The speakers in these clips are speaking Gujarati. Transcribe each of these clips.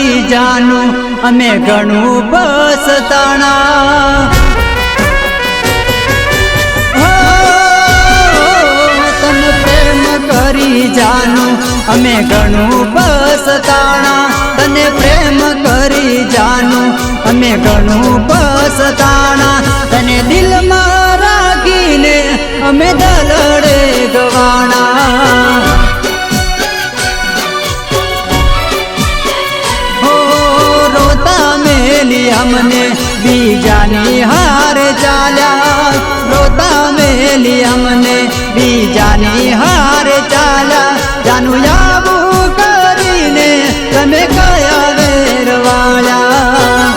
કરી જાનું અમે ઘણું પછતાણા તને પ્રેમ કરી જાનું અમે ઘણું પછતાણા તને પ્રેમ કરી જાનું અમે ઘણું પછતાણા તને દિલમાં રાખીને અમે દલડે ગવાણા હો રોતા મેલી અમને બીજાની હાર ચાલ્યા રોતા મેલી અમને બીજાની હાર ચાલ્યા જાનું આવું કરીને તમે કયા વેરવાળ્યા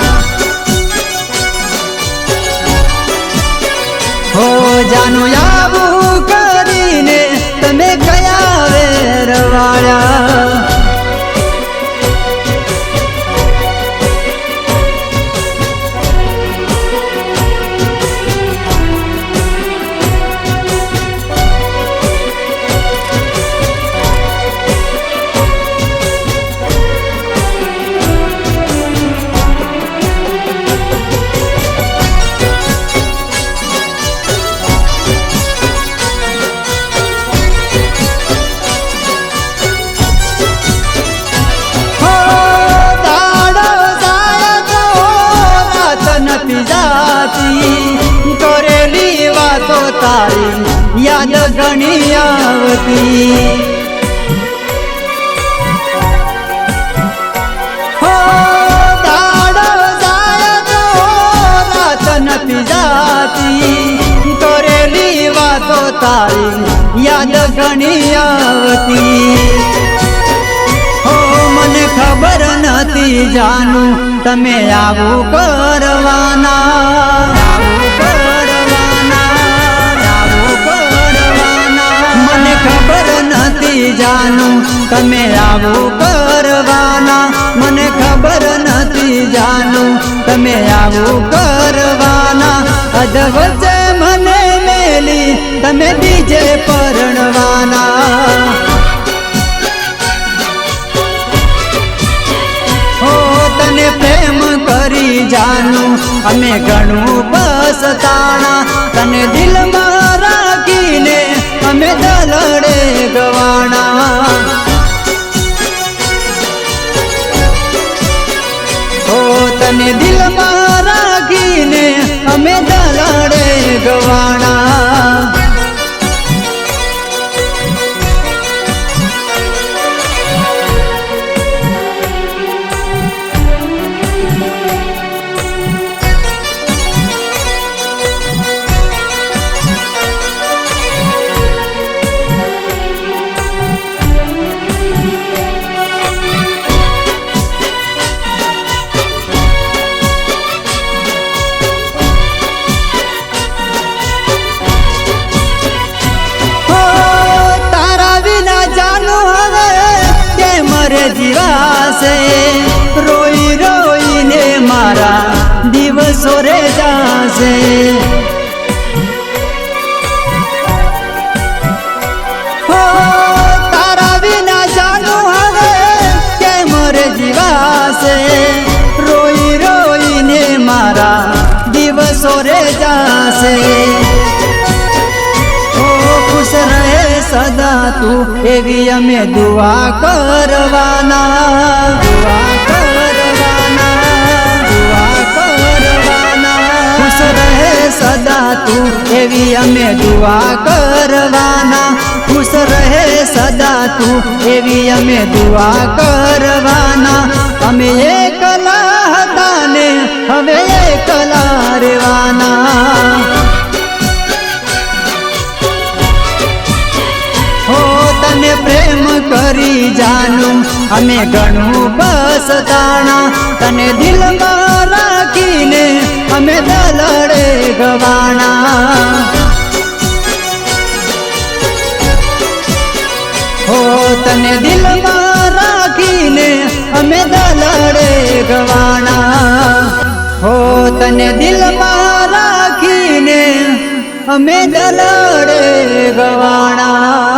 હો જાનું આવું કરીને તમે કયા વેરવાળ્યા કરેલી વાતો તારી યાદ ઘણી આવતી હો દાડો જાય તો રાત નથી જાતી કરેલી વાતો તારી યાદ ઘણી આવતી હો મને ખબર નથી જાનું તમે આવું કરવાના મને ખબર નથી જાનું તમે આવું કરવાના મને ખબર નથી જાનું તમે આવું કરવાના અધવચ્ચે મને મેલી તમે બીજે પરણવાના તને પ્રેમ કરી જાનું અમે ઘણું પછતાણા તને દિલમાં રાખીને અમે દલડે ગવાણા ઓ તને દિલમાં રાખીને અમે દલડે ગવાણા જીવાશે રોઈ રોઈને મારા દિવસો રે જાશે હો તારા વિના જાનું હવે કેમ રે જીવાશે રોઈ રોઈને મારા દિવસો રે જાશે સદા તું એવી અમે દુઆ કરવાના ખુશ રહે સદા તું એવી અમે દુઆ કરવાના ખુશ રહે સદા તું એવી અમે દુઆ કરવાના અમે એકલા હતા ને હવે એકલા રહેવાના તને પ્રેમ કરી જાનું અમે ઘણું પછતાણા તને દિલમાં રાખીને અમે દલડે ગવાણા હો તને દિલમાં રાખીને અમે દલડે ગવાણા હો તને દિલમાં રાખીને અમે દલડે ગવાણા